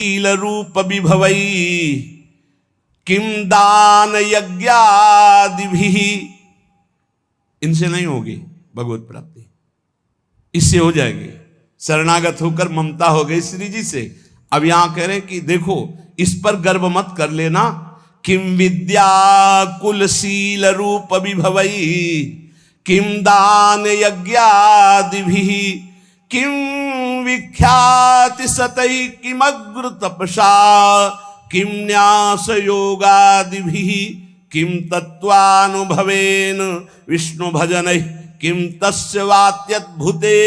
शील रूप विभवई किम दान यज्ञादिभिः, इनसे नहीं होगी भगवत प्राप्ति, इससे हो जाएगी। शरणागत होकर ममता हो गई श्री जी से। अब यहां कह रहे हैं कि देखो इस पर गर्व मत कर लेना। किम विद्या कुलशील रूप विभवई किम दान यज्ञादिभिः किम विख्याति सतई किमग्र तपसा किम न्यास योगादिभिः किम तत्वानुभवेन विष्णु भजन किम तस्य वात्यद्भुते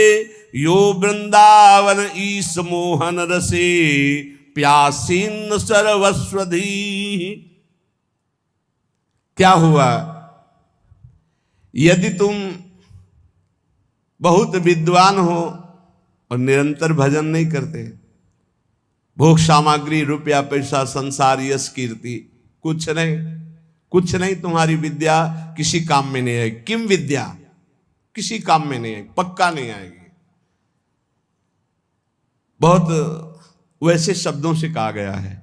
यो वृंदावन ईश मोहन रसे प्यासीन सर्वस्वधी। क्या हुआ? यदि तुम बहुत विद्वान हो और निरंतर भजन नहीं करते, भोग सामग्री रुपया पैसा संसार यश कीर्ति कुछ नहीं तुम्हारी विद्या किसी काम में नहीं आएगी। किम विद्या किसी काम में नहीं आएगी, पक्का नहीं आएगी। बहुत वैसे शब्दों से कहा गया है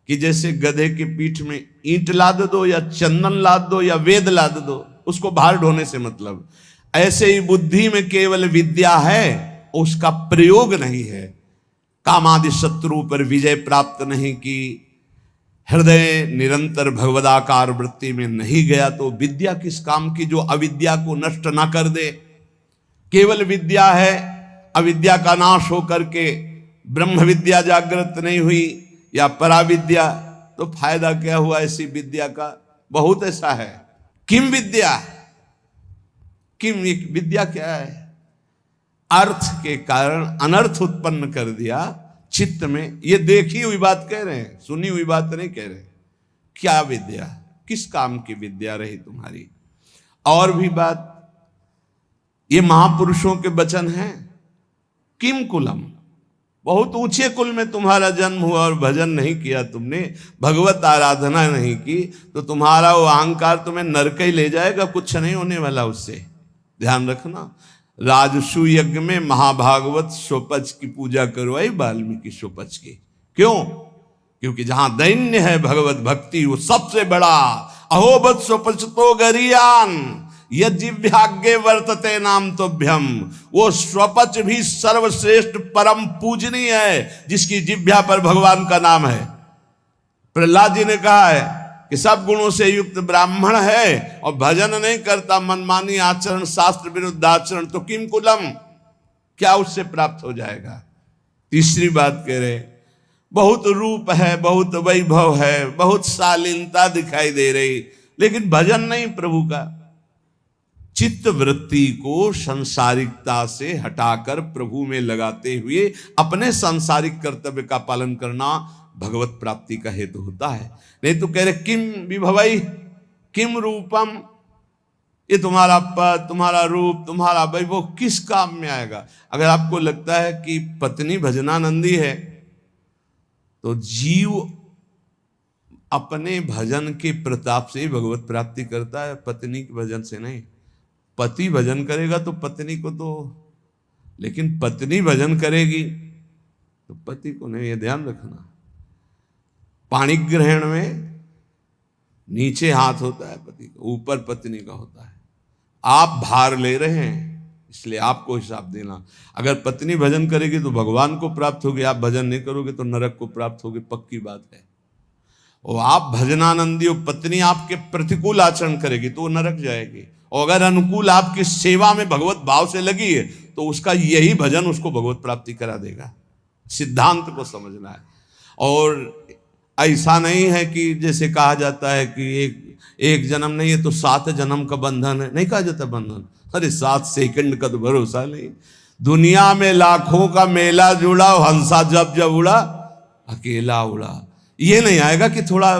कि जैसे गधे की पीठ में ईंट लाद दो या चंदन लाद दो या वेद लाद दो, उसको भार ढोने से मतलब। ऐसे ही बुद्धि में केवल विद्या है, उसका प्रयोग नहीं है। कामादि शत्रु पर विजय प्राप्त नहीं की, हृदय निरंतर भगवदाकार वृत्ति में नहीं गया, तो विद्या किस काम की जो अविद्या को नष्ट ना कर दे। केवल विद्या है, अविद्या का नाश होकर के ब्रह्म विद्या जागृत नहीं हुई या पराविद्या, तो फायदा क्या हुआ ऐसी विद्या का? बहुत ऐसा है। किम विद्या, किम विद्या क्या है? अर्थ के कारण अनर्थ उत्पन्न कर दिया चित्त में। ये देखी हुई बात कह रहे हैं, सुनी हुई बात नहीं कह रहे। क्या विद्या, किस काम की विद्या रही तुम्हारी? और भी बात, ये महापुरुषों के वचन हैं। किम कुलम, बहुत ऊंचे कुल में तुम्हारा जन्म हुआ और भजन नहीं किया तुमने, भगवत आराधना नहीं की, तो तुम्हारा वो अहंकार तुम्हें नरक ही ले जाएगा, कुछ नहीं होने वाला उससे। ध्यान रखना। राजसु यज्ञ में महाभागवत स्वपच की पूजा करवाई वाल्मीकि स्वपच की। क्यों? क्योंकि जहां दैन्य है भगवत भक्ति वो सबसे बड़ा। अहोबत स्वपच तो गरियान यज्ञाग्ञे वर्तते नाम तोभ्यम, वो स्वपच भी सर्वश्रेष्ठ परम पूजनीय है जिसकी जिह्वा पर भगवान का नाम है। प्रहलाद जी ने कहा है कि सब गुणों से युक्त ब्राह्मण है और भजन नहीं करता, मनमानी आचरण, शास्त्र विरुद्ध आचरण, तो किम कुलम, क्या उससे प्राप्त हो जाएगा? तीसरी बात कह रहे, बहुत रूप है, बहुत वैभव है, बहुत शालीनता दिखाई दे रही, लेकिन भजन नहीं प्रभु का। चित्त वृत्ति को संसारिकता से हटाकर प्रभु में लगाते हुए अपने सांसारिक कर्तव्य का पालन करना भगवत प्राप्ति का हेतु होता है। नहीं तो कह रहे किम विभवई किम रूपम, ये तुम्हारा पद, तुम्हारा रूप, तुम्हारा वैभव किस काम में आएगा? अगर आपको लगता है कि पत्नी भजनानंदी है, तो जीव अपने भजन के प्रताप से भगवत प्राप्ति करता है, पत्नी के भजन से नहीं। पति भजन करेगा तो पत्नी को तो, लेकिन पत्नी भजन करेगी तो पति को नहीं। ये ध्यान रखना। पाणी ग्रहण में नीचे हाथ होता है पति का, ऊपर पत्नी का होता है। आप भार ले रहे हैं, इसलिए आपको हिसाब देना। अगर पत्नी भजन करेगी तो भगवान को प्राप्त होगी, आप भजन नहीं करोगे तो नरक को प्राप्त होगी, पक्की बात है। और आप भजनानंदी हो, पत्नी आपके प्रतिकूल आचरण करेगी तो वो नरक जाएगी, और अगर अनुकूल आपकी सेवा में भगवत भाव से लगी है तो उसका यही भजन उसको भगवत प्राप्ति करा देगा। सिद्धांत को समझना है। और ऐसा नहीं है कि जैसे कहा जाता है कि एक जन्म नहीं है तो 7 जन्म का बंधन है, नहीं कहा जाता बंधन। अरे 7 सेकंड का तो भरोसा नहीं। दुनिया में लाखों का मेला जुड़ा, हंसा जब जब उड़ा अकेला उड़ा। ये नहीं आएगा कि थोड़ा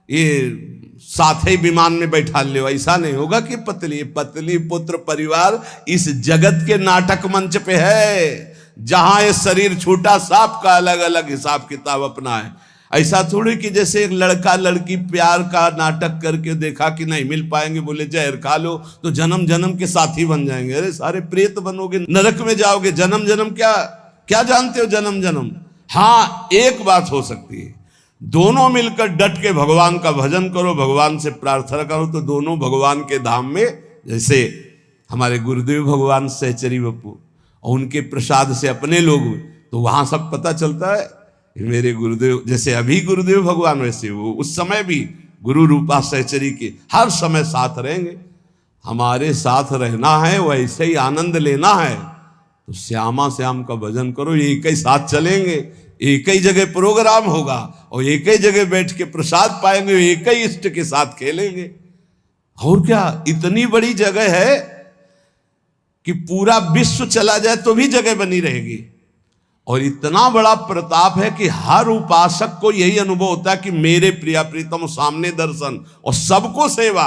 ये साथ ही विमान में बैठा ले, ऐसा नहीं होगा कि पत्नी पुत्र परिवार इस जगत के नाटक मंच पे है, जहां ये शरीर छूटा सबका अलग अलग हिसाब किताब अपना है। ऐसा थोड़ी कि जैसे एक लड़का लड़की प्यार का नाटक करके देखा कि नहीं मिल पाएंगे, बोले जहर खा लो तो जन्म जन्म के साथी बन जाएंगे। अरे सारे प्रेत बनोगे, नरक में जाओगे। जन्म जन्म क्या क्या जानते हो? जन्म जन्म हाँ, एक बात हो सकती है, दोनों मिलकर डट के भगवान का भजन करो, भगवान से प्रार्थना करो, तो दोनों भगवान के धाम में, जैसे हमारे गुरुदेव भगवान सहचरी बप्पू और उनके प्रसाद से अपने लोग, तो वहां सब पता चलता है मेरे गुरुदेव, जैसे अभी गुरुदेव भगवान वैसे वो उस समय भी गुरु रूपा सहचरी के हर समय साथ रहेंगे। हमारे साथ रहना है, वैसे ही आनंद लेना है, तो श्यामा श्याम का भजन करो, एक ही साथ चलेंगे, एक ही जगह प्रोग्राम होगा और एक ही जगह बैठ के प्रसाद पाएंगे, एक ही इष्ट के साथ खेलेंगे। और क्या, इतनी बड़ी जगह है कि पूरा विश्व चला जाए तो भी जगह बनी रहेगी। और इतना बड़ा प्रताप है कि हर उपासक को यही अनुभव होता है कि मेरे प्रिया प्रीतम सामने दर्शन और सबको सेवा।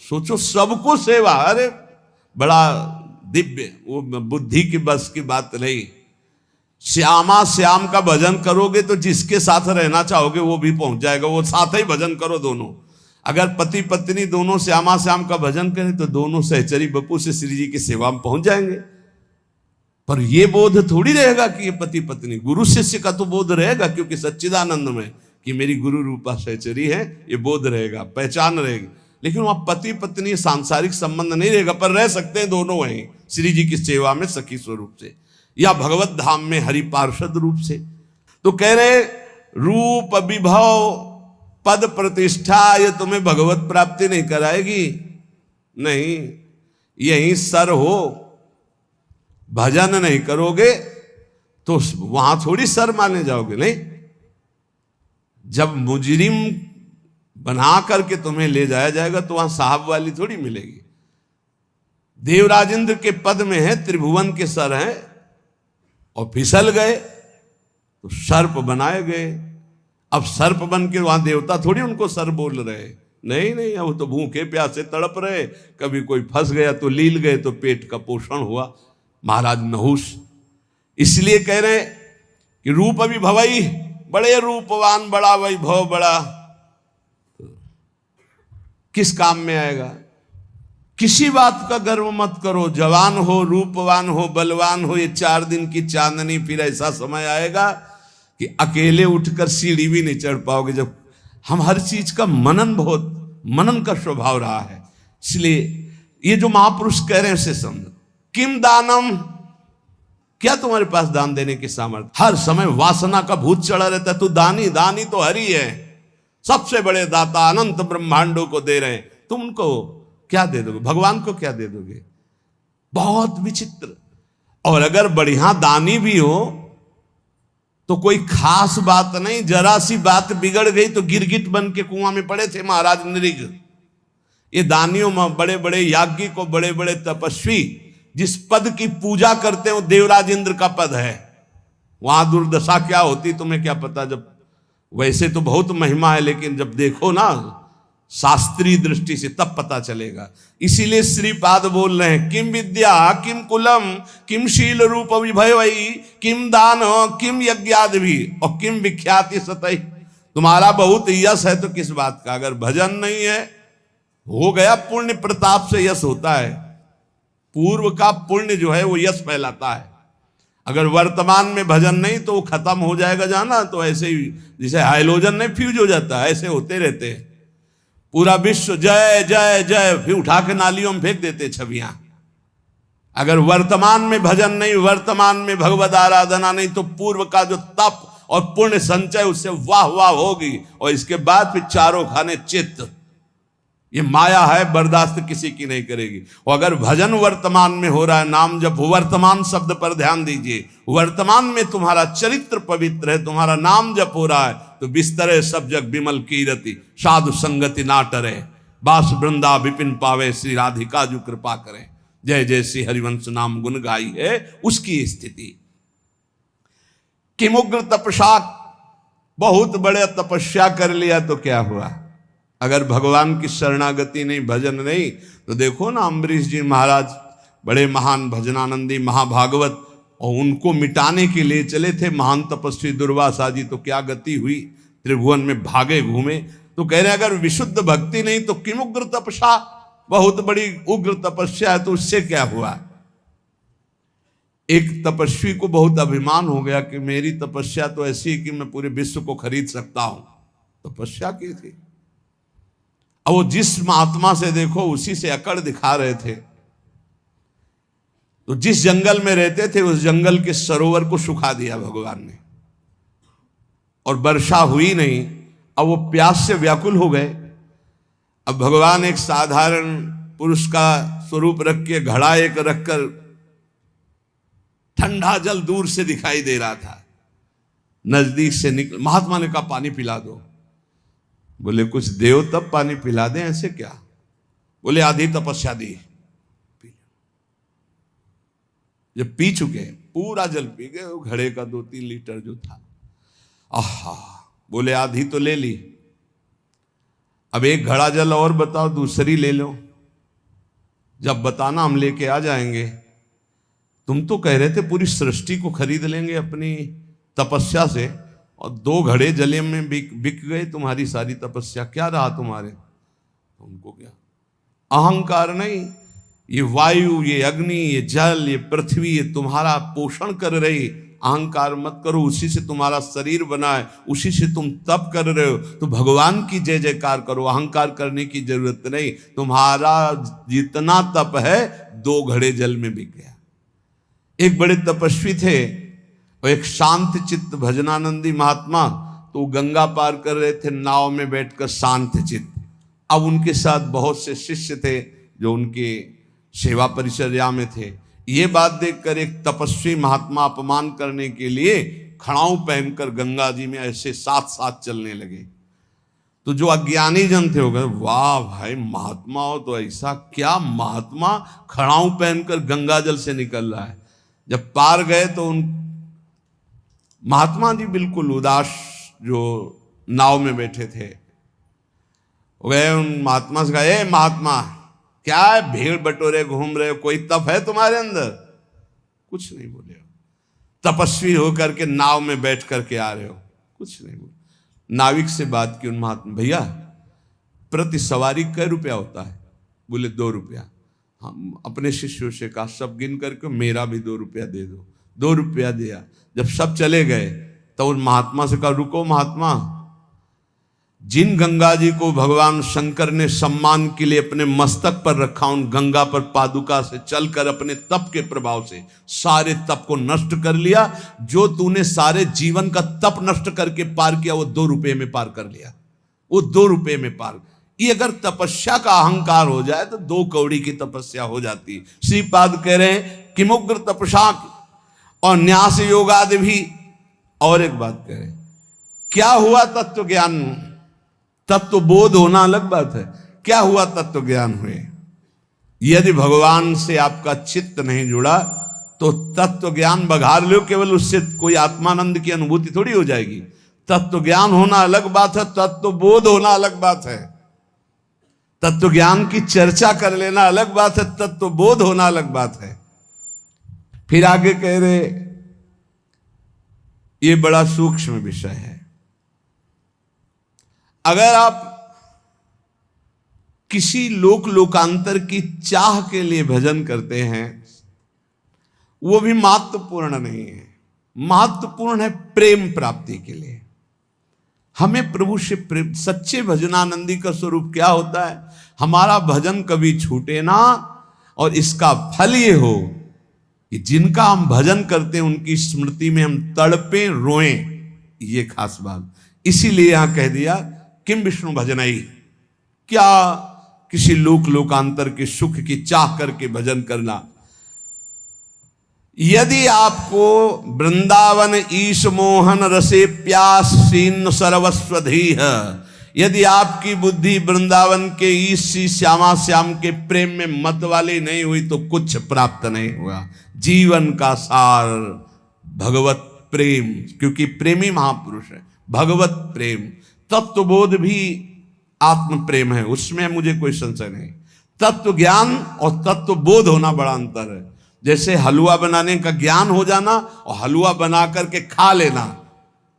सोचो, सबको सेवा, अरे बड़ा दिव्य, वो बुद्धि की बस की बात नहीं। श्यामा श्याम का भजन करोगे तो जिसके साथ रहना चाहोगे वो भी पहुंच जाएगा, वो साथ ही भजन करो दोनों। अगर पति पत्नी दोनों श्यामा श्याम का भजन करें तो दोनों सहचरी बप्पू से श्री जी की सेवा में पहुंच जाएंगे। पर ये बोध थोड़ी रहेगा कि ये पति पत्नी, गुरु शिष्य का तो बोध रहेगा, क्योंकि सच्चिदानंद में कि मेरी गुरु रूपा सहचरी है, ये बोध रहेगा, पहचान रहेगी। लेकिन वहां पति पत्नी सांसारिक संबंध नहीं रहेगा, पर रह सकते हैं दोनों वहीं श्री जी की सेवा में सखी स्वरूप से, या भगवत धाम में हरि पार्षद रूप से। तो कह रहे रूप विभव पद प्रतिष्ठा ये तुम्हें भगवत प्राप्ति नहीं कराएगी, नहीं, यहीं सर हो, भजन नहीं करोगे तो वहां थोड़ी सर माने जाओगे। नहीं, जब मुजरिम बना करके तुम्हें ले जाया जाएगा तो वहां साहब वाली थोड़ी मिलेगी। देवराजेंद्र के पद में है, त्रिभुवन के सर हैं, और फिसल गए तो सर्प बनाए गए। अब सर्प बन के वहां देवता थोड़ी उनको सर बोल रहे, नहीं नहीं, अब तो भूखे प्यासे तड़प रहे, कभी कोई फंस गया तो लील गए तो पेट का पोषण हुआ। महाराज नहुष इसलिए कह रहे कि रूप अभी भवई, बड़े रूपवान, बड़ा वैभव, बड़ा किस काम में आएगा। किसी बात का गर्व मत करो, जवान हो, रूपवान हो, बलवान हो, ये 4 दिन की चांदनी, फिर ऐसा समय आएगा कि अकेले उठकर सीढ़ी भी नहीं चढ़ पाओगे। जब हम हर चीज का मनन का स्वभाव रहा है, इसलिए ये जो महापुरुष कह रहे हैं उसे समझो। किम दानम, क्या तुम्हारे पास दान देने की सामर्थ्य? हर समय वासना का भूत चढ़ा रहता है, तू दानी, दानी तो हरि है, सबसे बड़े दाता, अनंत ब्रह्मांडों को दे रहे हैं, तुम उनको क्या दे दोगे? भगवान को क्या दे दोगे? बहुत विचित्र। और अगर बढ़िया दानी भी हो तो कोई खास बात नहीं, जरा सी बात बिगड़ गई तो गिरगिट बन के कुआं में पड़े थे महाराज नृग। ये दानियों में बड़े बड़े याज्ञिक और बड़े बड़े तपस्वी जिस पद की पूजा करते हैं वो देवराज इंद्र का पद है। वहां दुर्दशा क्या होती तुम्हें क्या पता। जब वैसे तो बहुत महिमा है, लेकिन जब देखो ना शास्त्रीय दृष्टि से तब पता चलेगा। इसीलिए श्रीपाद बोल रहे हैं, किम विद्या किम कुलम किम शील रूप विभवई किम दान किम यज्ञादि भी और किम विख्याति सतई। तुम्हारा बहुत यश है तो किस बात का? अगर भजन नहीं है, हो गया, पुण्य प्रताप से यश होता है। पूर्व का पुण्य जो है वो यश फैलाता है। अगर वर्तमान में भजन नहीं तो वो खत्म हो जाएगा जाना, तो ऐसे ही जैसे हाइलोजन नहीं फ्यूज हो जाता है, ऐसे होते रहते हैं। पूरा विश्व जय जय जय, फिर उठा के नालियों में फेंक देते छवियां। अगर वर्तमान में भजन नहीं, वर्तमान में भगवत आराधना नहीं, तो पूर्व का जो तप और पुण्य संचय उससे वाह वाह होगी। और इसके बाद फिर चारों खाने चित्त, ये माया है, बर्दाश्त किसी की नहीं करेगी। और अगर भजन वर्तमान में हो रहा है, नाम जब वर्तमान शब्द पर ध्यान दीजिए, वर्तमान में तुम्हारा चरित्र पवित्र है, तुम्हारा नाम जप हो रहा है, तो बिस्तरे सब जग विमल कीरति साधु संगति ना टरे, बास वृंदा विपिन पावे, श्री राधिका जो कृपा करें, जय जय श्री हरिवंश नाम गुण गाई है उसकी स्थिति। किमुग्र तपस्या, बहुत बड़े तपस्या कर लिया तो क्या हुआ? अगर भगवान की शरणागति नहीं, भजन नहीं, तो देखो ना अम्बरीश जी महाराज बड़े महान भजनानंदी महाभागवत, और उनको मिटाने के लिए चले थे महान तपस्वी दुर्वासा जी, तो क्या गति हुई, त्रिभुवन में भागे घूमे। तो कह रहे अगर विशुद्ध भक्ति नहीं तो किम उग्र तपस्या, बहुत बड़ी उग्र तपस्या है तो उससे क्या हुआ? एक तपस्वी को बहुत अभिमान हो गया कि मेरी तपस्या तो ऐसी है कि मैं पूरे विश्व को खरीद सकता हूं। तपस्या की थी। अब वो जिस महात्मा से देखो उसी से अकड़ दिखा रहे थे। तो जिस जंगल में रहते थे उस जंगल के सरोवर को सुखा दिया भगवान ने, और वर्षा हुई नहीं। अब वो प्यास से व्याकुल हो गए। अब भगवान एक साधारण पुरुष का स्वरूप रख के घड़ा एक रखकर ठंडा जल दूर से दिखाई दे रहा था, नजदीक से निकल। महात्मा ने कहा पानी पिला दो। बोले कुछ देव तब पानी पिला दें, ऐसे क्या? बोले आधी तपस्या दी। जब पी चुके पूरा जल पी गए, वो घड़े का 2-3 लीटर जो था, आहा। बोले आधी तो ले ली, अब एक घड़ा जल और बताओ, दूसरी ले लो। जब बताना हम लेके आ जाएंगे। तुम तो कह रहे थे पूरी सृष्टि को खरीद लेंगे अपनी तपस्या से, और 2 घड़े जले में बिक गए तुम्हारी सारी तपस्या। क्या रहा तुम्हारे? तुमको क्या अहंकार नहीं? ये वायु, ये अग्नि, ये जल, ये पृथ्वी, ये तुम्हारा पोषण कर रही। अहंकार मत करो, उसी से तुम्हारा शरीर बना है, उसी से तुम तप कर रहे हो। तो भगवान की जय जयकार करो, अहंकार करने की जरूरत नहीं। तुम्हारा जितना तप है 2 घड़े जल में बिक गया। एक बड़े तपस्वी थे और एक शांत चित्त भजनानंदी महात्मा, तो गंगा पार कर रहे थे नाव में बैठकर शांत चित्त। अब उनके साथ बहुत से शिष्य थे जो उनके सेवा परिचर्या में थे। ये बात देखकर एक तपस्वी महात्मा अपमान करने के लिए खड़ाऊ पहनकर गंगा जी में ऐसे साथ साथ चलने लगे। तो जो अज्ञानी जन थे हो गए, वाह भाई महात्मा हो तो ऐसा, क्या महात्मा खड़ाऊ पहनकर गंगा जल से निकल रहा है। जब पार गए तो उन महात्मा जी बिल्कुल उदास, जो नाव में बैठे थे, गए उन महात्मा से कहा, ए महात्मा क्या है, भीड़ बटोरे घूम रहे हो, कोई तप है तुम्हारे अंदर? कुछ नहीं बोले हो। तपस्वी होकर के नाव में बैठ करके आ रहे हो, कुछ नहीं बोले। नाविक से बात की उन महात्मा, भैया प्रति सवारी कै रुपया होता है? बोले 2 रुपया। हम अपने शिष्यों से कहा सब गिन करके मेरा भी 2 रुपया दे दो। 2 रुपया दिया। जब सब चले गए तो उन महात्मा से कहा, रुको महात्मा, जिन गंगा जी को भगवान शंकर ने सम्मान के लिए अपने मस्तक पर रखा, उन गंगा पर पादुका से चलकर अपने तप के प्रभाव से सारे तप को नष्ट कर लिया। जो तूने सारे जीवन का तप नष्ट करके पार किया, वो 2 रुपये में पार कर लिया। वो 2 रुपये में पार। ये अगर तपस्या का अहंकार हो जाए तो 2 कौड़ी की तपस्या हो जाती। श्रीपाद कह रहे हैं कि मुग्र तपसा और न्यास योगादि भी। और एक बात कह रहे, क्या हुआ तत्व ज्ञान? तत्व बोध होना अलग बात है, क्या हुआ तत्व ज्ञान हुए। यदि भगवान से आपका चित्त नहीं जुड़ा तो तत्व ज्ञान बघार लो, केवल उससे कोई आत्मानंद की अनुभूति थोड़ी हो जाएगी। तत्व ज्ञान होना अलग बात है, तत्व बोध होना अलग बात है। तत्व ज्ञान की चर्चा कर लेना अलग बात है, तत्व बोध होना अलग बात है। फिर आगे कह रहे, ये बड़ा सूक्ष्म विषय है। अगर आप किसी लोकांतर की चाह के लिए भजन करते हैं, वो भी महत्वपूर्ण नहीं है। महत्वपूर्ण है प्रेम प्राप्ति के लिए। हमें प्रभु से प्रेम। सच्चे भजनानंदी का स्वरूप क्या होता है? हमारा भजन कभी छूटे ना, और इसका फल ये हो कि जिनका हम भजन करते हैं उनकी स्मृति में हम तड़पे रोएं। ये खास बात। इसीलिए यहां कह दिया किम विष्णु भजनाई, क्या किसी लोकांतर के सुख की चाह करके भजन करना। यदि आपको वृंदावन ईश मोहन रसे प्यास सीन सर्वस्वधी है, यदि आपकी बुद्धि वृंदावन के ईश श्यामा श्याम के प्रेम में मत वाली नहीं हुई तो कुछ प्राप्त नहीं हुआ। जीवन का सार भगवत प्रेम, क्योंकि प्रेमी महापुरुष है। भगवत प्रेम, तत्वबोध भी आत्म प्रेम है, उसमें मुझे कोई संशय नहीं। तत्व ज्ञान और तत्व बोध होना बड़ा अंतर है। जैसे हलवा बनाने का ज्ञान हो जाना और हलवा बना करके खा लेना,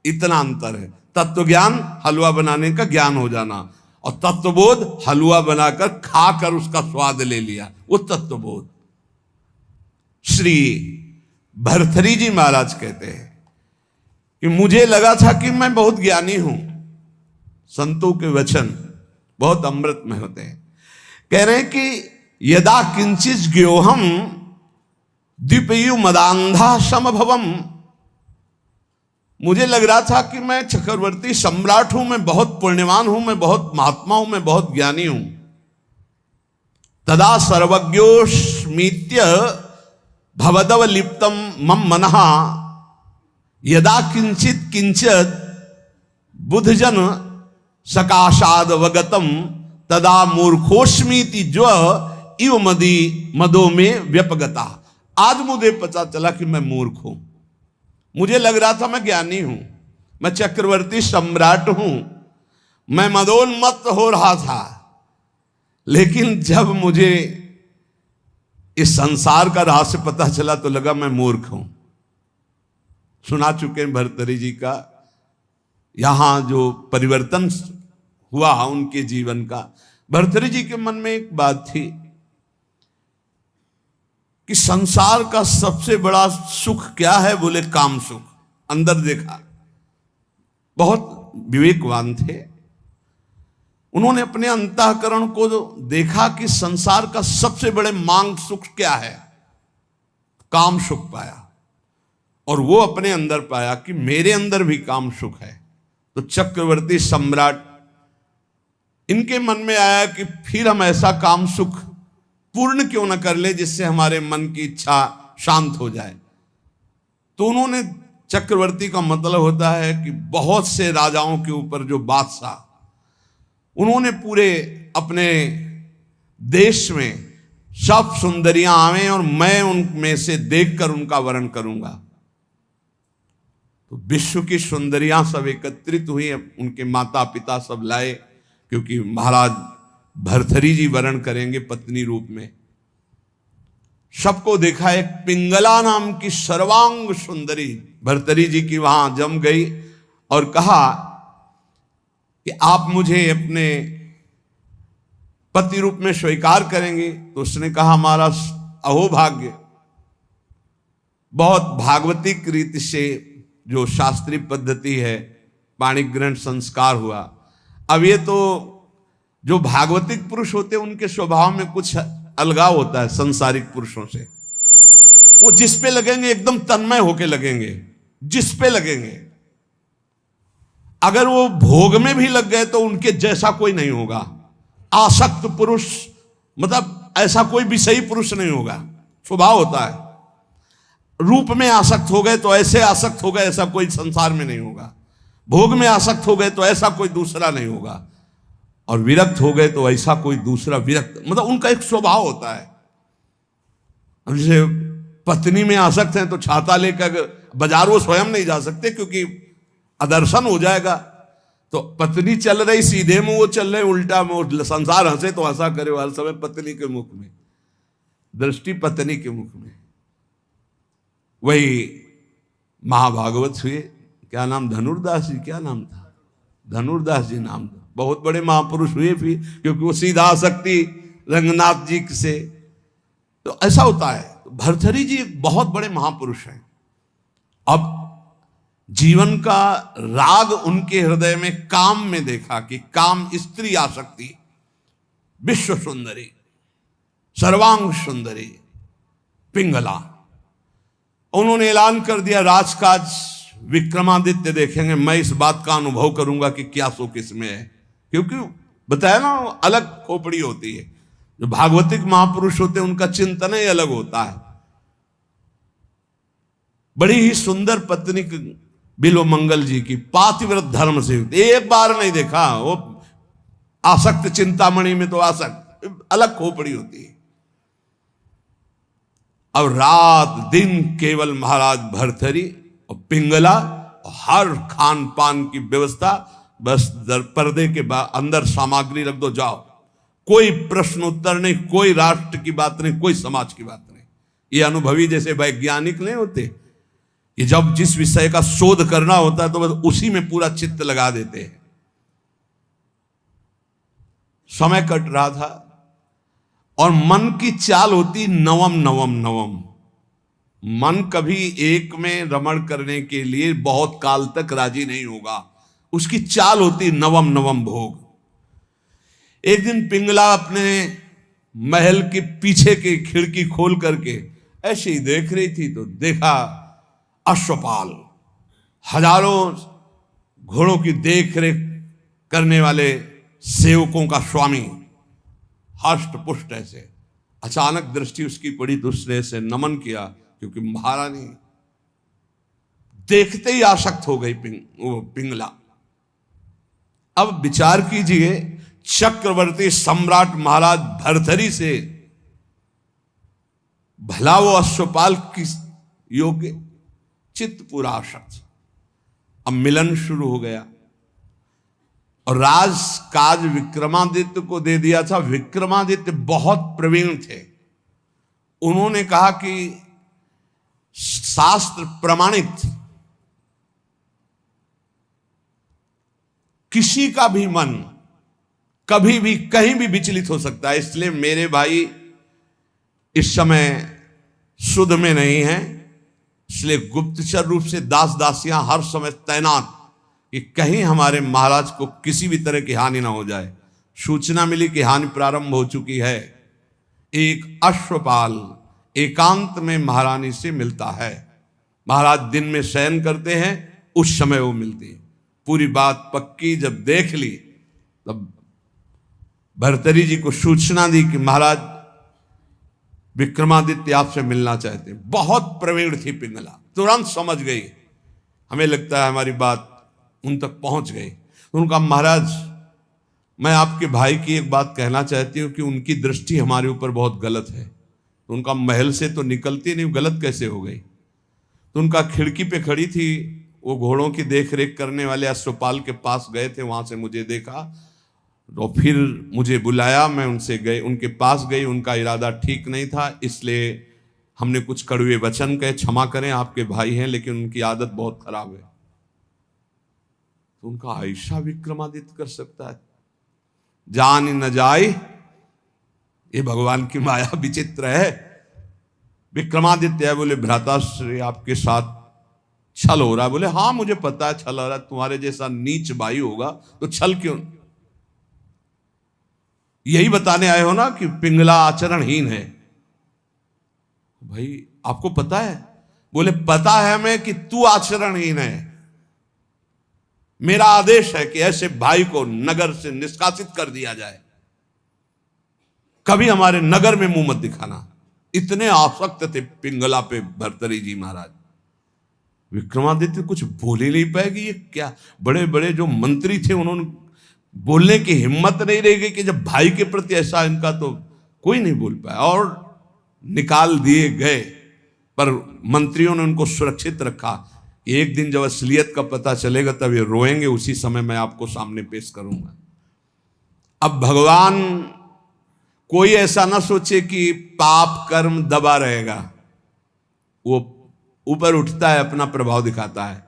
इतना अंतर है। तत्व ज्ञान हलवा बनाने का ज्ञान हो जाना, और तत्वबोध हलवा बनाकर खाकर उसका स्वाद ले लिया, वो तत्वबोध। श्री भर्तृहरि जी महाराज कहते हैं कि मुझे लगा था कि मैं बहुत ज्ञानी हूं, संतों के वचन बहुत अमृतमय होते हैं। कह रहे हैं कि यदा किंचित ज्ञोहम द्विपयु मदांधा समभवम, मुझे लग रहा था कि मैं चक्रवर्ती सम्राट हूं, मैं बहुत पुण्यवान हूं, मैं बहुत महात्मा हूं, मैं बहुत ज्ञानी हूं। तदा सर्वज्ञोस्मीत्य भवदव लिप्तम मम मनहा यदा किंचित किंचित बुधजन सकाशाद वगतम तदा मूर्खोस्मीति जो इव मदी मदो में व्यपगता। आज मुझे पता चला कि मैं मूर्ख हूं। मुझे लग रहा था मैं ज्ञानी हूं, मैं चक्रवर्ती सम्राट हूं, मैं मदोन्मत्त हो रहा था, लेकिन जब मुझे इस संसार का रहस्य पता चला तो लगा मैं मूर्ख हूं। सुना चुके हैं भर्तृहरि जी का यहां जो परिवर्तन हुआ उनके जीवन का। भर्तृहरि जी के मन में एक बात थी कि संसार का सबसे बड़ा सुख क्या है, बोले काम सुख। अंदर देखा, बहुत विवेकवान थे, उन्होंने अपने अंतःकरण को देखा कि संसार का सबसे बड़े मांग सुख क्या है, काम सुख पाया। और वो अपने अंदर पाया कि मेरे अंदर भी काम सुख है। तो चक्रवर्ती सम्राट, इनके मन में आया कि फिर हम ऐसा काम सुख पूर्ण क्यों न कर ले जिससे हमारे मन की इच्छा शांत हो जाए। तो उन्होंने, चक्रवर्ती का मतलब होता है कि बहुत से राजाओं के ऊपर जो बादशाह, उन्होंने पूरे अपने देश में सब सुंदरियां आवे और मैं उनमें से देखकर उनका वर्ण करूंगा। तो विश्व की सुंदरियां सब एकत्रित हुई, उनके माता पिता सब लाए, क्योंकि महाराज भर्तृहरि जी वर्ण करेंगे पत्नी रूप में। सबको देखा, एक पिंगला नाम की सर्वांग सुंदरी भर्तृहरि जी की वहां जम गई और कहा कि आप मुझे अपने पति रूप में स्वीकार करेंगे। तो उसने कहा हमारा अहोभाग्य, बहुत भागवतिक रीति से जो शास्त्रीय पद्धति है पाणिक ग्रहण संस्कार हुआ। अब ये तो जो भागवतिक पुरुष होते हैं उनके स्वभाव में कुछ अलगाव होता है संसारिक पुरुषों से। वो जिस पे लगेंगे एकदम तन्मय होके लगेंगे, जिस पे लगेंगे। अगर वो भोग में भी लग गए तो उनके जैसा कोई नहीं होगा। आसक्त पुरुष मतलब ऐसा कोई विषयी पुरुष नहीं होगा, स्वभाव होता है। रूप में आसक्त हो गए तो ऐसे आसक्त हो गए, ऐसा कोई संसार में नहीं होगा। भोग में आसक्त हो गए तो ऐसा कोई दूसरा नहीं होगा, और विरक्त हो गए तो ऐसा कोई दूसरा विरक्त, मतलब उनका एक स्वभाव होता है। जैसे पत्नी में आसक्त हैं तो छाता लेकर बाजार वो स्वयं नहीं जा सकते क्योंकि अदर्शन हो जाएगा। तो पत्नी चल रही सीधे में, वो चल रहे उल्टा में, संसार हंसे तो हंसा करे हर समय पत्नी के मुख में, दृष्टि पत्नी के मुख में। वही महाभागवत हुए, क्या नाम, धनुर्दास जी, क्या नाम था, धनुर्दास जी नाम था। बहुत बड़े महापुरुष हुए फिर, क्योंकि वो सीधा आसक्ति रंगनाथ जी से। तो ऐसा होता है। भर्तृहरि जी बहुत बड़े महापुरुष हैं। अब जीवन का राग उनके हृदय में काम में देखा कि काम स्त्री आसक्ति, विश्व सुंदरी, सर्वांग सुंदरी पिंगला। उन्होंने ऐलान कर दिया राजकाज विक्रमादित्य देखेंगे, मैं इस बात का अनुभव करूंगा कि क्या सुख इसमें है। क्योंकि बताया ना, अलग खोपड़ी होती है। जो भागवतिक महापुरुष होते हैं उनका चिंतन ही अलग होता है। बड़ी ही सुंदर पत्नी बिल्व मंगल जी की पातिव्रत धर्म से, एक बार नहीं देखा। वो आसक्त चिंतामणि में तो आसक्त, अलग खोपड़ी होती है। अब रात दिन केवल महाराज भर्तृहरि और पिंगला, और हर खान पान की व्यवस्था, बस पर्दे के अंदर सामग्री रख दो, जाओ। कोई प्रश्न उत्तर नहीं, कोई राष्ट्र की बात नहीं, कोई समाज की बात नहीं। ये अनुभवी जैसे वैज्ञानिक नहीं होते, कि जब जिस विषय का शोध करना होता है तो बस उसी में पूरा चित्त लगा देते हैं। समय कट रहा था और मन की चाल होती नवम नवम नवम। मन कभी एक में रमण करने के लिए बहुत काल तक राजी नहीं होगा, उसकी चाल होती नवम नवम भोग। एक दिन पिंगला अपने महल के पीछे की खिड़की खोल करके ऐसे ही देख रही थी तो देखा अश्वपाल, हजारों घोड़ों की देख रेख करने वाले सेवकों का स्वामी, हष्ट पुष्ट ऐसे। अचानक दृष्टि उसकी पड़ी तो उसने से नमन किया, क्योंकि महारानी देखते ही आसक्त हो गई पिंगला। अब विचार कीजिए, चक्रवर्ती सम्राट महाराज भर्तरी से भला वो अश्वपाल किस योग्य, चित्त पूरा आसक्त। अब मिलन शुरू हो गया और राज काज विक्रमादित्य को दे दिया था। विक्रमादित्य बहुत प्रवीण थे। उन्होंने कहा कि शास्त्र प्रमाणित किसी का भी मन कभी भी कहीं भी विचलित हो सकता है, इसलिए मेरे भाई इस समय शुद्ध में नहीं है, इसलिए गुप्तचर रूप से दास दासियां हर समय तैनात कि कहीं हमारे महाराज को किसी भी तरह की हानि ना हो जाए। सूचना मिली कि हानि प्रारंभ हो चुकी है। एक अश्वपाल एकांत में महारानी से मिलता है। महाराज दिन में शयन करते हैं, उस समय वो मिलती है। पूरी बात पक्की जब देख ली तब भर्तरी जी को सूचना दी कि महाराज विक्रमादित्य आपसे मिलना चाहते हैं। बहुत प्रवीण थी पिंगला, तुरंत समझ गई। हमें लगता है हमारी बात उन तक पहुंच गई। तो उनका महाराज, मैं आपके भाई की एक बात कहना चाहती हूं कि उनकी दृष्टि हमारे ऊपर बहुत गलत है। तो उनका महल से तो निकलती नहीं, गलत कैसे हो गई? तो उनका खिड़की पे खड़ी थी, वो घोड़ों की देख रेख करने वाले अश्वपाल के पास गए थे, वहां से मुझे देखा तो फिर मुझे बुलाया, मैं उनसे गई, उनके पास गई। उनका इरादा ठीक नहीं था, इसलिए हमने कुछ कड़वे वचन कहे, क्षमा करें आपके भाई हैं लेकिन उनकी आदत बहुत खराब है। तो उनका ऐसा विक्रमादित्य कर सकता है? जान न जाए, ये भगवान की माया विचित्र है। विक्रमादित्य है, बोले भ्राताश्री आपके साथ छल हो रहा है। बोले हाँ मुझे पता है छल हो रहा है, तुम्हारे जैसा नीच भाई होगा तो छल क्यों? यही बताने आए हो ना कि पिंगला आचरणहीन है। भाई आपको पता है? बोले पता है हमें कि तू आचरणहीन है। मेरा आदेश है कि ऐसे भाई को नगर से निष्कासित कर दिया जाए, कभी हमारे नगर में मुंह मत दिखाना। इतने आसक्त थे पिंगला पे भर्तरी जी महाराज। विक्रमादित्य कुछ बोल ही नहीं पाए कि ये क्या। बड़े बड़े जो मंत्री थे उन्होंने बोलने की हिम्मत नहीं रह गई कि जब भाई के प्रति ऐसा, इनका तो कोई नहीं बोल पाया और निकाल दिए गए। पर मंत्रियों ने उनको सुरक्षित रखा। एक दिन जब असलियत का पता चलेगा तब ये रोएंगे, उसी समय मैं आपको सामने पेश करूंगा। अब भगवान कोई ऐसा ना सोचे कि पाप कर्म दबा रहेगा, वो ऊपर उठता है, अपना प्रभाव दिखाता है।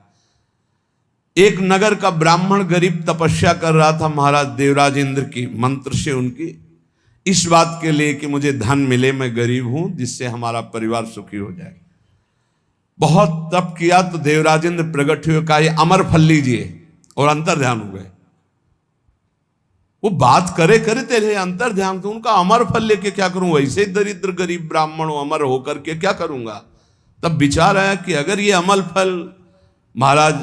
एक नगर का ब्राह्मण गरीब तपस्या कर रहा था महाराज देवराज इंद्र की मंत्र से, उनकी इस बात के लिए कि मुझे धन मिले, मैं गरीब हूं, जिससे हमारा परिवार सुखी हो जाए। बहुत तप किया तो देवराज इंद्र प्रकट हुए, कहा ये अमर फल लीजिए, और अंतर ध्यान हो गए। वो बात करे करते रहे, अंतर ध्यान। तो उनका अमर फल लेके क्या करूं, वैसे दरिद्र गरीब ब्राह्मण अमर होकर के क्या करूंगा। तब विचार आया कि अगर ये अमल फल महाराज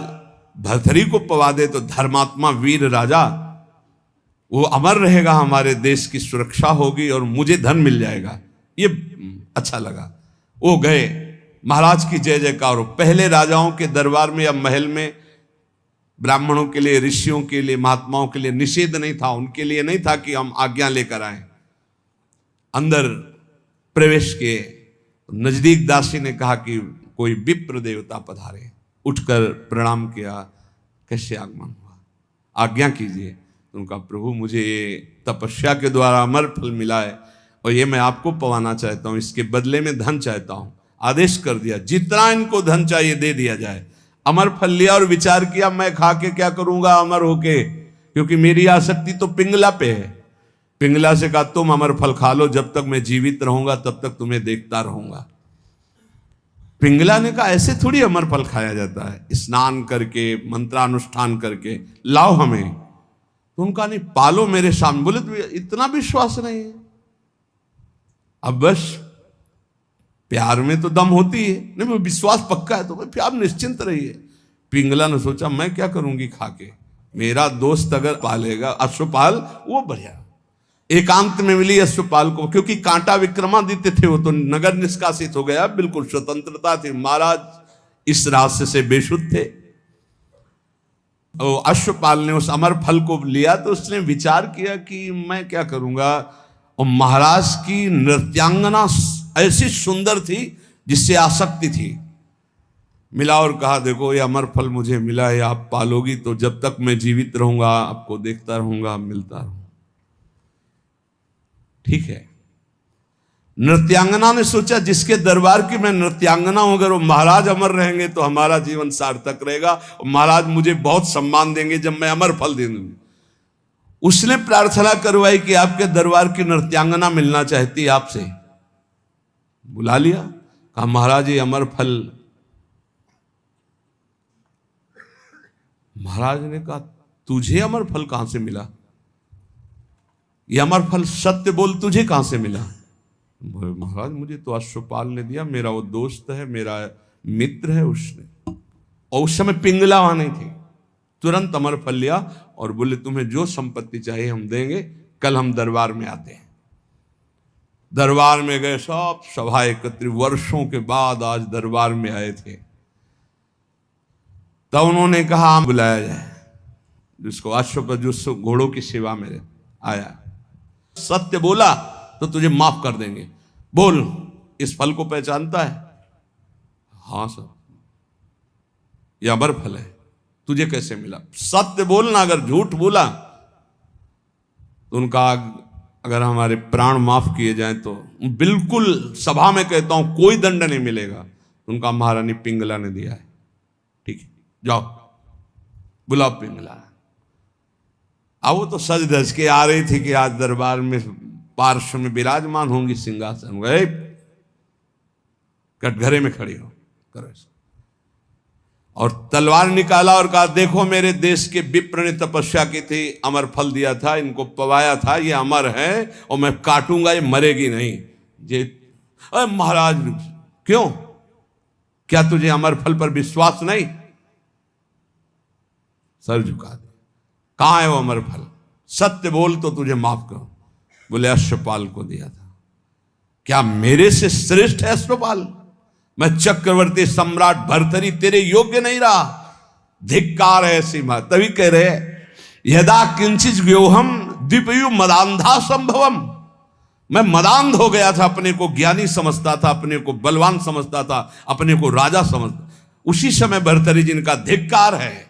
भर्तरी को पवा दे तो धर्मात्मा वीर राजा वो अमर रहेगा, हमारे देश की सुरक्षा होगी और मुझे धन मिल जाएगा। ये अच्छा लगा। वो गए, महाराज की जय जयकार। पहले राजाओं के दरबार में या महल में ब्राह्मणों के लिए, ऋषियों के लिए, महात्माओं के लिए निषेध नहीं था, उनके लिए नहीं था कि हम आज्ञा लेकर आए। अंदर प्रवेश किए, नजदीक दासी ने कहा कि कोई विप्र देवता पधारे। उठकर प्रणाम किया, कैसे आगमन हुआ, आज्ञा कीजिए। उनका प्रभु मुझे ये तपस्या के द्वारा अमर फल मिला है और ये मैं आपको पवाना चाहता हूँ, इसके बदले में धन चाहता हूँ। आदेश कर दिया जितना इनको धन चाहिए दे दिया जाए। अमर फल लिया और विचार किया मैं खा के क्या करूंगा अमर होके, क्योंकि मेरी आसक्ति तो पिंगला पे है। पिंगला से कहा तुम अमर फल खा लो, जब तक मैं जीवित रहूंगा तब तक तुम्हें देखता रहूंगा। पिंगला ने कहा ऐसे थोड़ी अमर फल खाया जाता है, स्नान करके मंत्रानुष्ठान करके लाओ हमें। तो उनका नहीं, पालो मेरे सामने। बोले तो इतना विश्वास नहीं है। अब बस प्यार में तो दम होती है, नहीं विश्वास पक्का है तो फिर आप निश्चिंत रहिए। पिंगला ने सोचा मैं क्या करूंगी खा के, मेरा दोस्त अगर पालेगा अश्वपाल वो बढ़िया। एकांत में मिली अश्वपाल को, क्योंकि कांटा विक्रमादित्य थे, वो तो नगर निष्कासित हो गया, बिल्कुल स्वतंत्रता थी। महाराज इस रास्ते से बेशुद्ध थे। अश्वपाल ने उस अमर फल को लिया तो उसने विचार किया कि मैं क्या करूंगा। और महाराज की नृत्यांगना ऐसी सुंदर थी जिससे आसक्ति थी। मिला और कहा देखो ये अमर फल मुझे मिला है, आप पालोगी तो जब तक मैं जीवित रहूंगा आपको देखता रहूंगा, मिलता रहूंगा। ठीक है। नृत्यांगना ने सोचा जिसके दरबार की मैं नृत्यांगना हूं, अगर वो महाराज अमर रहेंगे तो हमारा जीवन सार्थक रहेगा और महाराज मुझे बहुत सम्मान देंगे जब मैं अमर फल दे दूंगी। उसने प्रार्थना करवाई कि आपके दरबार की नृत्यांगना मिलना चाहती है आपसे। बुला लिया, कहा महाराज ये अमर फल। महाराज ने कहा तुझे अमर फल कहां से मिला, ये अमर फल सत्य बोल तुझे कहां से मिला। महाराज मुझे तो अश्वपाल ने दिया, मेरा वो दोस्त है, मेरा मित्र है उसने। और उस समय पिंगला वहां नहीं थी। तुरंत अमर फल लिया और बोले तुम्हें जो संपत्ति चाहिए हम देंगे, कल हम दरबार में आते हैं। दरबार में गए, सब सभा एकत्रित, वर्षों के बाद आज दरबार में आए थे। तब उन्होंने कहा बुलाया जाए जिसको अश्व जो घोड़ों की सेवा में आया, सत्य बोला तो तुझे माफ कर देंगे। बोल इस फल को पहचानता है? हाँ सर, यह अमर फल है, तुझे कैसे मिला? सत्य बोलना, अगर झूठ बोला तो उनका अगर हमारे प्राण माफ किए जाएं तो बिल्कुल सभा में कहता हूं कोई दंड नहीं मिलेगा। उनका महारानी पिंगला ने दिया है। ठीक है, जाओ बुलाओ पिंगला। अब वो तो सज धज के आ रही थी कि आज दरबार में पार्श्व में विराजमान होंगी सिंहासन। गए कटघरे में खड़ी हो करो ऐसा, और तलवार निकाला और कहा देखो मेरे देश के विप्र ने तपस्या की थी, अमर फल दिया था, इनको पवाया था, ये अमर है और मैं काटूंगा, ये मरेगी नहीं। ये अरे महाराज क्यों, क्या तुझे अमर फल पर विश्वास नहीं? सर झुका दे, कहां है वो अमर फल? सत्य बोल तो तुझे माफ करो। बोले अश्वपाल को दिया था। क्या मेरे से श्रेष्ठ है अश्वपाल? मैं चक्रवर्ती सम्राट भर्तरी तेरे योग्य नहीं रहा? धिक्कार है ऐसी बात। तभी कह रहे यदा किंचित व्योहम द्विपयु मदांधा संभवम। मैं मदांध हो गया था, अपने को ज्ञानी समझता था, अपने को बलवान समझता था, अपने को राजा समझता। उसी समय भर्तरी जिनका धिक्कार है।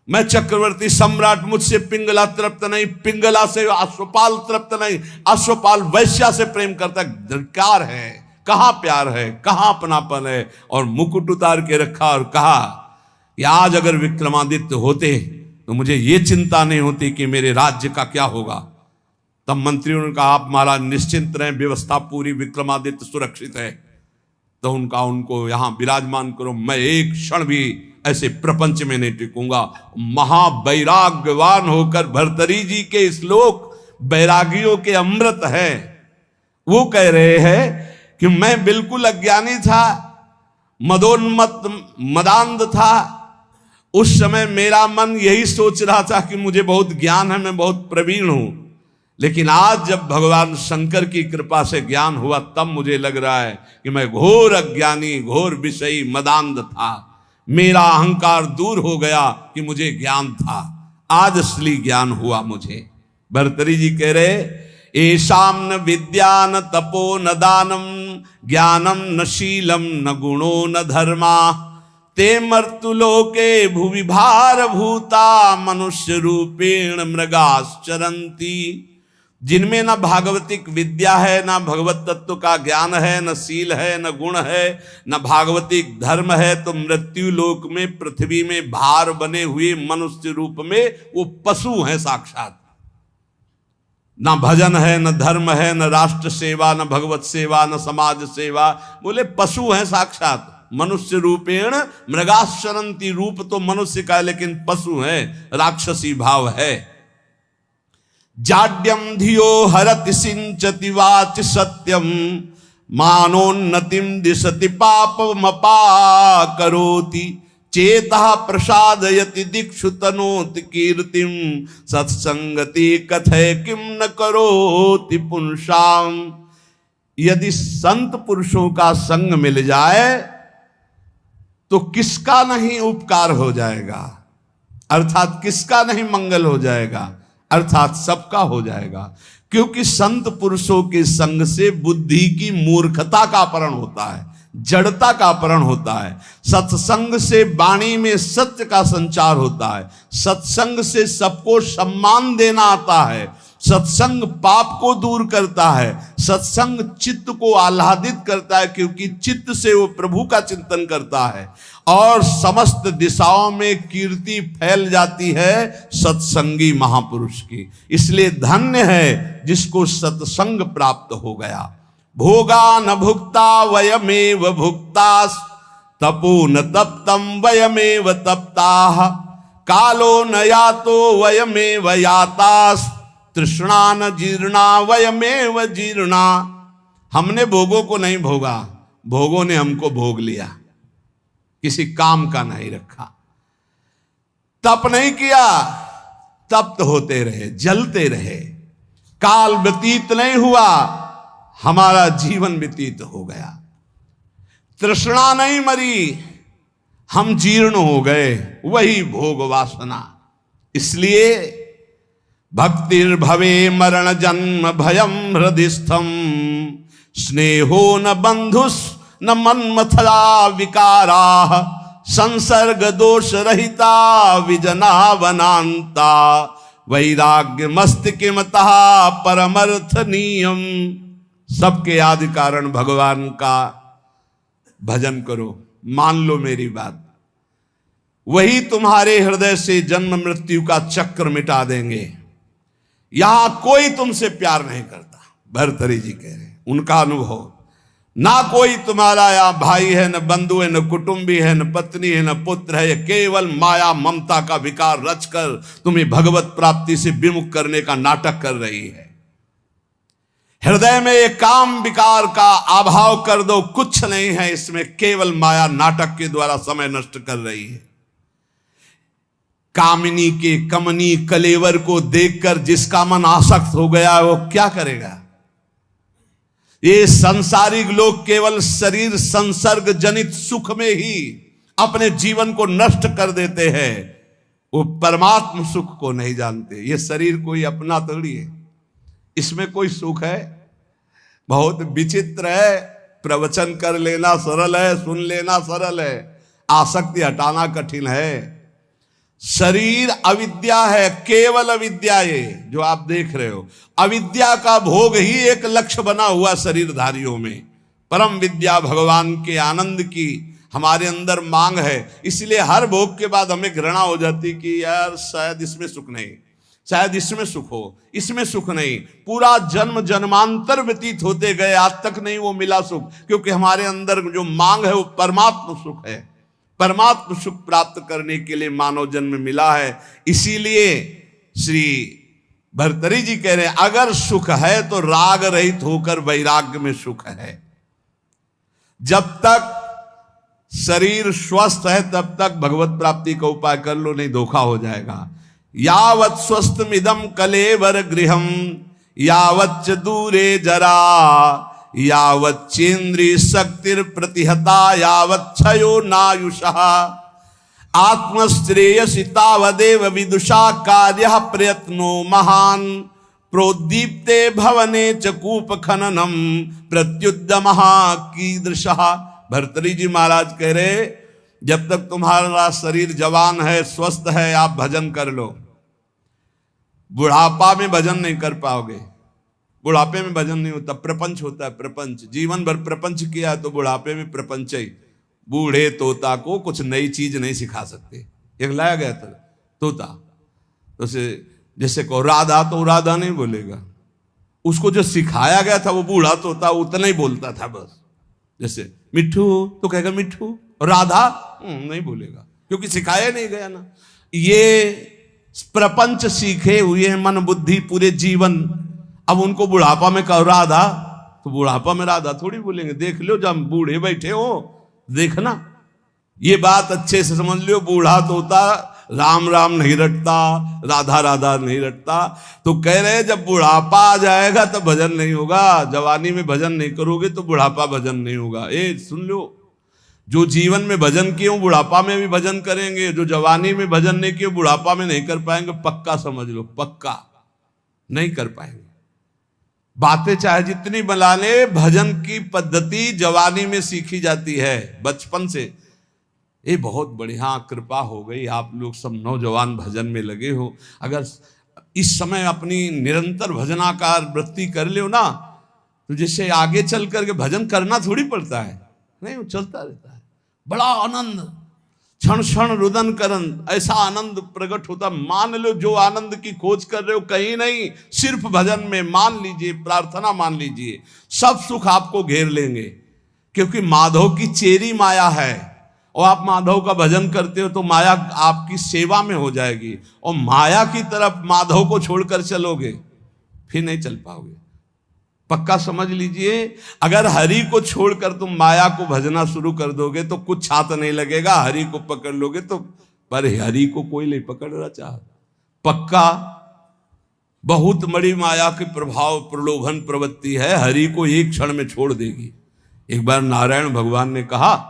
मैं चक्रवर्ती सम्राट, मुझसे पिंगला तृप्त नहीं, पिंगला से अश्वपाल तृप्त नहीं, अश्वपाल वैश्या से प्रेम करता। धिक्कार है, कहां प्यार है, कहां अपनापन है। और मुकुट उतार के रखा और कहा कि आज अगर विक्रमादित्य होते तो मुझे यह चिंता नहीं होती कि मेरे राज्य का क्या होगा। तब मंत्रियों ने कहा आप महाराज निश्चिंत रहें, व्यवस्था पूरी, विक्रमादित्य सुरक्षित है। तो उनको यहां विराजमान करो, मैं एक क्षण भी ऐसे प्रपंच में नहीं टिकूंगा। महावैराग्यवान होकर भर्तरी जी के श्लोक बैरागियों के अमृत है। वो कह रहे हैं कि मैं बिल्कुल अज्ञानी था, मदोन्मत्त मदांध था। उस समय मेरा मन यही सोच रहा था कि मुझे बहुत ज्ञान है, मैं बहुत प्रवीण हूं। लेकिन आज जब भगवान शंकर की कृपा से ज्ञान हुआ तब मुझे लग रहा है कि मैं घोर अज्ञानी, घोर विषयी मदांध था। मेरा अहंकार दूर हो गया कि मुझे ज्ञान था, आज असली ज्ञान हुआ मुझे। भर्तरी जी कह रहे एषाम न विद्या न तपो न दानम ज्ञानम न शीलम न गुणो न धर्मा ते मर्तुलोके भुवि भार भूता मनुष्य रूपेण मृगाश्चरन्ति। जिनमें न भागवतिक विद्या है, न भगवत तत्व का ज्ञान है, न शील है, न गुण है, न भागवतिक धर्म है, तो मृत्यु लोक में पृथ्वी में भार बने हुए मनुष्य रूप में वो पशु हैं साक्षात। न भजन है, न धर्म है, न राष्ट्र सेवा, न भगवत सेवा, न समाज सेवा, बोले पशु हैं साक्षात। मनुष्य रूपेण मृगाश्चरन्ति, रूप तो मनुष्य का है लेकिन पशु है, राक्षसी भाव है। जाड्यम धियो हरति सिंचति वाच सत्यम, मानोन्नतिम दिशति पापमपा करोति, चेतः प्रसादयति दिक्षु तनोति कीर्तिम, सत्संगति कथय किम न करोति पुंसाम। यदि संत पुरुषों का संग मिल जाए तो किसका नहीं उपकार हो जाएगा, अर्थात किसका नहीं मंगल हो जाएगा, अर्थात सबका हो जाएगा। क्योंकि संत पुरुषों के संग से बुद्धि की मूर्खता का अपहरण होता है, जड़ता का अपहरण होता है। सत्संग से वाणी में सत्य का संचार होता है। सत्संग से सबको सम्मान देना आता है। सत्संग पाप को दूर करता है। सत्संग चित्त को आह्लादित करता है, क्योंकि चित्त से वो प्रभु का चिंतन करता है और समस्त दिशाओं में कीर्ति फैल जाती है सत्संगी महापुरुष की। इसलिए धन्य है जिसको सत्संग प्राप्त हो गया। भोगा न भुक्ता वयमेव भुक्तास, तपो न तप्तम वयमेव तप्ताः, कालो न यातो वयमेव यातास, तृष्णा न जीर्णा वयमेव जीर्णा। हमने भोगों को नहीं भोगा, भोगों ने हमको भोग लिया, किसी काम का नहीं रखा। तप नहीं किया, तप्त होते रहे, जलते रहे। काल व्यतीत नहीं हुआ, हमारा जीवन व्यतीत हो गया। तृष्णा नहीं मरी, हम जीर्ण हो गए, वही भोग वासना। इसलिए भक्तिर्भवे मरण जन्म भयम हृदिस्थम, स्नेहो न बंधुस न मन्मथला विकारा, संसर्ग दोष रहिता विजना वनांता, वैराग्य मस्तिकिमतः परमर्थ नियम। सबके आदि कारण भगवान का भजन करो, मान लो मेरी बात, वही तुम्हारे हृदय से जन्म मृत्यु का चक्र मिटा देंगे। यहां कोई तुमसे प्यार नहीं करता, भर्तृहरि जी कह रहे, उनका अनुभव। ना कोई तुम्हारा यहाँ भाई है, न बंधु है, न कुटुंबी है, न पत्नी है, न पुत्र है। केवल माया ममता का विकार रचकर तुम्हें भगवत प्राप्ति से विमुख करने का नाटक कर रही है। हृदय में एक काम विकार का अभाव कर दो, कुछ नहीं है इसमें, केवल माया नाटक के द्वारा समय नष्ट कर रही है। कामिनी के कमनी कलेवर को देखकर जिसका मन आसक्त हो गया वो क्या करेगा। ये संसारिक लोग केवल शरीर संसर्ग जनित सुख में ही अपने जीवन को नष्ट कर देते हैं, वो परमात्म सुख को नहीं जानते। ये शरीर कोई अपना थोड़ी है, इसमें कोई सुख है। बहुत विचित्र है, प्रवचन कर लेना सरल है, सुन लेना सरल है, आसक्ति हटाना कठिन है। शरीर अविद्या है, केवल अविद्या। ये जो आप देख रहे हो, अविद्या का भोग ही एक लक्ष्य बना हुआ शरीरधारियों में। परम विद्या भगवान के आनंद की हमारे अंदर मांग है, इसलिए हर भोग के बाद हमें घृणा हो जाती कि यार शायद इसमें सुख नहीं, शायद इसमें सुख हो, इसमें सुख नहीं। पूरा जन्म जन्मांतर व्यतीत होते गए, आज तक नहीं वो मिला सुख, क्योंकि हमारे अंदर जो मांग है वो परमात्म सुख है। परमात्म सुख प्राप्त करने के लिए मानव जन्म मिला है। इसीलिए श्री भर्तृहरि जी कह रहे हैं, अगर सुख है तो राग रहित होकर वैराग्य में सुख है। जब तक शरीर स्वस्थ है तब तक भगवत प्राप्ति का उपाय कर लो, नहीं धोखा हो जाएगा। यावत् स्वस्थमिदं कलेवर गृहम, यावच्च दूरे जरा, यावच्चेन्द्रिय शक्तिर प्रतिहता, यावच्छयो नायुषः, आत्मश्रेयसि तावदेव विदुषा कार्यः प्रयत्नो महान्, प्रोद्दीप्ते भवने च कूप खननम प्रत्युद्यमः कीदृशः। भर्तृहरि जी महाराज कह रहे, जब तक तुम्हारा शरीर जवान है, स्वस्थ है, आप भजन कर लो। बुढ़ापा में भजन नहीं कर पाओगे, बुढ़ापे में भजन नहीं होता, प्रपंच होता है। प्रपंच जीवन भर प्रपंच किया तो बुढ़ापे में प्रपंच ही। बूढ़े तोता को कुछ नई चीज नहीं सिखा सकते। एक लाया गया था तोता, तो जैसे को राधा, तो राधा नहीं बोलेगा, उसको जो सिखाया गया था वो बूढ़ा तोता उतना ही बोलता था बस। जैसे मिट्ठू तो कहेगा मिट्ठू, राधा नहीं बोलेगा, क्योंकि सिखाया नहीं गया ना। ये प्रपंच सीखे हुए हैं मन बुद्धि पूरे जीवन, अब उनको बुढ़ापा में कहो राधा, तो बुढ़ापा में राधा थोड़ी बोलेंगे। देख लो जब बूढ़े बैठे हो, देखना ये बात अच्छे से समझ लियो। बूढ़ा तो होता राम राम नहीं रटता, राधा राधा नहीं रटता। तो कह रहे जब बुढ़ापा आ जाएगा तब भजन नहीं होगा, जवानी में भजन नहीं करोगे तो बुढ़ापा भजन नहीं होगा। सुन लो, जो जीवन में भजन किए बुढ़ापा में भी भजन करेंगे, जो जवानी में भजन नहीं किए बुढ़ापा में नहीं कर पाएंगे। पक्का समझ लो, पक्का नहीं कर पाएंगे। बातें चाहे जितनी बना ले, भजन की पद्धति जवानी में सीखी जाती है, बचपन से। ये बहुत बढ़िया कृपा हो गई, आप लोग सब नौजवान भजन में लगे हो। अगर इस समय अपनी निरंतर भजनाकार वृत्ति कर लो ना, तो जैसे आगे चल करके भजन करना थोड़ी पड़ता है, नहीं, वो चलता रहता है। बड़ा आनंद, क्षण क्षण रुदन करन, ऐसा आनंद प्रकट होता। मान लो जो आनंद की खोज कर रहे हो कहीं नहीं, सिर्फ भजन में मान लीजिए, प्रार्थना मान लीजिए, सब सुख आपको घेर लेंगे। क्योंकि माधव की चेरी माया है, और आप माधव का भजन करते हो तो माया आपकी सेवा में हो जाएगी, और माया की तरफ माधव को छोड़कर चलोगे फिर नहीं चल पाओगे। पक्का समझ लीजिए, अगर हरि को छोड़कर तुम माया को भजना शुरू कर दोगे तो कुछ छात नहीं लगेगा। हरि को पकड़ लोगे तो, पर हरि को कोई नहीं पकड़ना चाहता। पक्का बहुत बड़ी माया के प्रभाव, प्रलोभन प्रवृत्ति है, हरि को एक क्षण में छोड़ देगी। एक बार नारायण भगवान ने कहा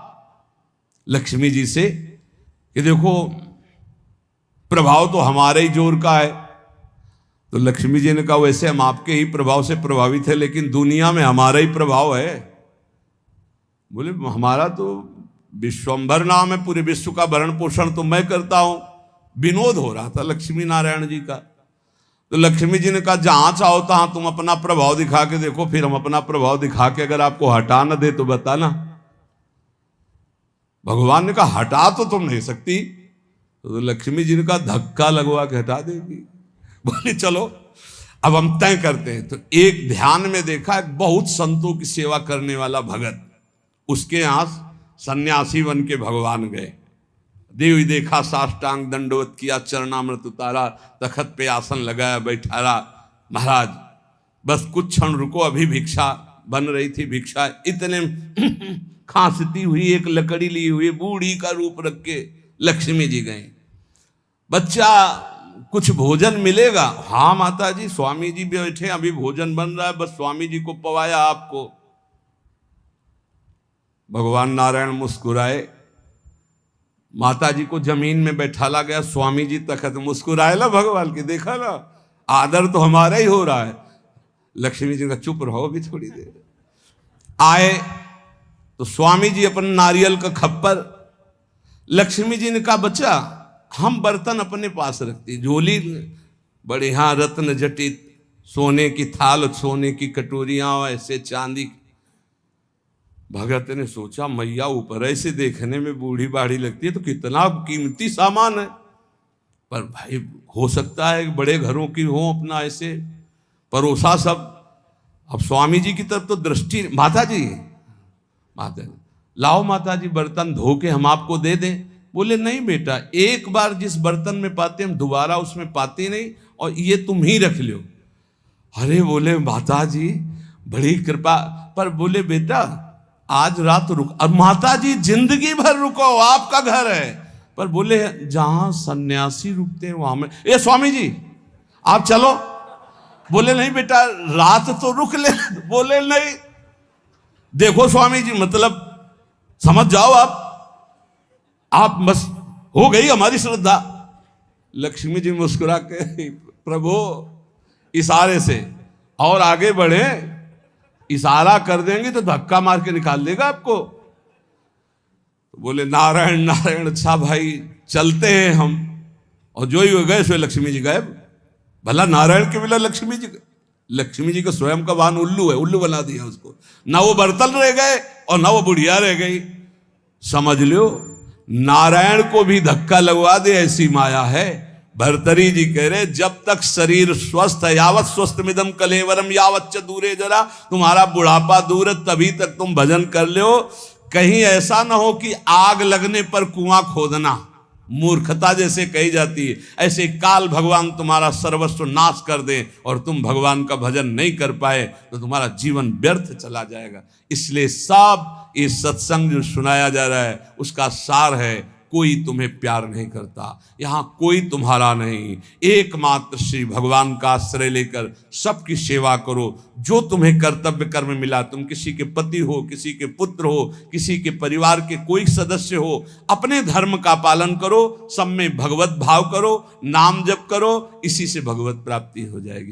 लक्ष्मी जी से कि देखो प्रभाव तो हमारे ही जोर का है। तो लक्ष्मी जी ने कहा वैसे हम आपके ही प्रभाव से प्रभावित है, लेकिन दुनिया में हमारा ही प्रभाव है। बोले हमारा तो विश्वंभर नाम है, पूरे विश्व का भरण पोषण तो मैं करता हूं। विनोद हो रहा था लक्ष्मी नारायण जी का। तो लक्ष्मी जी ने कहा जहां चाहो तहां तुम अपना प्रभाव दिखा के देखो, फिर हम अपना प्रभाव दिखा के अगर आपको हटा न दे तो बताना। भगवान ने कहा हटा तो तुम नहीं सकती। तो लक्ष्मी जी ने कहा धक्का लगवा के हटा देगी। बोले चलो अब हम तय करते हैं। तो एक ध्यान में देखा, एक बहुत संतों की सेवा करने वाला भगत, उसके यहां सन्यासी बन के भगवान गए। देवी देखा, साष्टांग दंडवत किया, चरणामृत उतारा, तखत पे आसन लगाया, बैठारा। महाराज बस कुछ क्षण रुको, अभी भिक्षा बन रही थी। भिक्षा इतने खांसती हुई एक लकड़ी ली हुई बूढ़ी का रूप रख के लक्ष्मी जी गए। बच्चा कुछ भोजन मिलेगा? हाँ माता जी, स्वामी जी बैठे, अभी भोजन बन रहा है, बस स्वामी जी को पवाया आपको। भगवान नारायण मुस्कुराए, माता जी को जमीन में बैठाला गया, स्वामी जी तखत। मुस्कुराए ला भगवान की, देखा ना आदर तो हमारा ही हो रहा है। लक्ष्मी जी का चुप रहो भी थोड़ी देर। आए तो स्वामी जी अपन नारियल का खप्पर, लक्ष्मी जी ने कहा बच्चा हम बर्तन अपने पास रखती, झोली बड़े यहाँ रत्न जटित, सोने की थाल, सोने की कटोरियां, ऐसे चांदी। भगत ने सोचा मैया ऊपर ऐसे देखने में बूढ़ी बाढ़ी लगती है तो कितना कीमती सामान है, पर भाई हो सकता है बड़े घरों की हो, अपना ऐसे परोसा सब। अब स्वामी जी की तरफ तो दृष्टि, माता जी लाओ माता जी बर्तन धो के हम आपको दे दें। बोले नहीं बेटा, एक बार जिस बर्तन में पाते हम दोबारा उसमें पाते नहीं, और ये तुम ही रख लो। अरे बोले माता जी बड़ी कृपा, पर बोले बेटा आज रात रुक। और माता जी जिंदगी भर रुको, आपका घर है। पर बोले जहां सन्यासी रुकते हैं वहां में, ए स्वामी जी आप चलो। बोले नहीं बेटा रात तो रुक ले। बोले नहीं, देखो स्वामी जी मतलब समझ जाओ आप बस हो गई हमारी श्रद्धा। लक्ष्मी जी मुस्कुरा के प्रभु इशारे से और आगे बढ़े, इशारा कर देंगे तो धक्का मार के निकाल देगा आपको। तो बोले नारायण नारायण, अच्छा भाई चलते हैं हम। और जो ही गए सो लक्ष्मी जी गायब। भला नारायण के बिना लक्ष्मी जी का स्वयं का वाहन उल्लू है, उल्लू बना दिया उसको। ना वो बर्तन रह गए और ना वो बुढ़िया रह गई। समझ लो नारायण को भी धक्का लगवा दे ऐसी माया है। भर्तरी जी कह रहे जब तक शरीर स्वस्थ है, यावत स्वस्थ मिदम कलेवरम यावच्च दूरे जरा, तुम्हारा बुढ़ापा दूर है तभी तक तुम भजन कर लो। कहीं ऐसा ना हो कि आग लगने पर कुआं खोदना मूर्खता जैसे कही जाती है, ऐसे काल भगवान तुम्हारा सर्वस्व नाश कर दे और तुम भगवान का भजन नहीं कर पाए तो तुम्हारा जीवन व्यर्थ चला जाएगा। इसलिए सब ये सत्संग जो सुनाया जा रहा है उसका सार है, कोई तुम्हें प्यार नहीं करता, यहाँ कोई तुम्हारा नहीं, एकमात्र श्री भगवान का आश्रय लेकर सबकी सेवा करो। जो तुम्हें कर्तव्य कर्म मिला, तुम किसी के पति हो, किसी के पुत्र हो, किसी के परिवार के कोई सदस्य हो, अपने धर्म का पालन करो, सब में भगवत भाव करो, नाम जप करो, इसी से भगवत प्राप्ति हो जाएगी।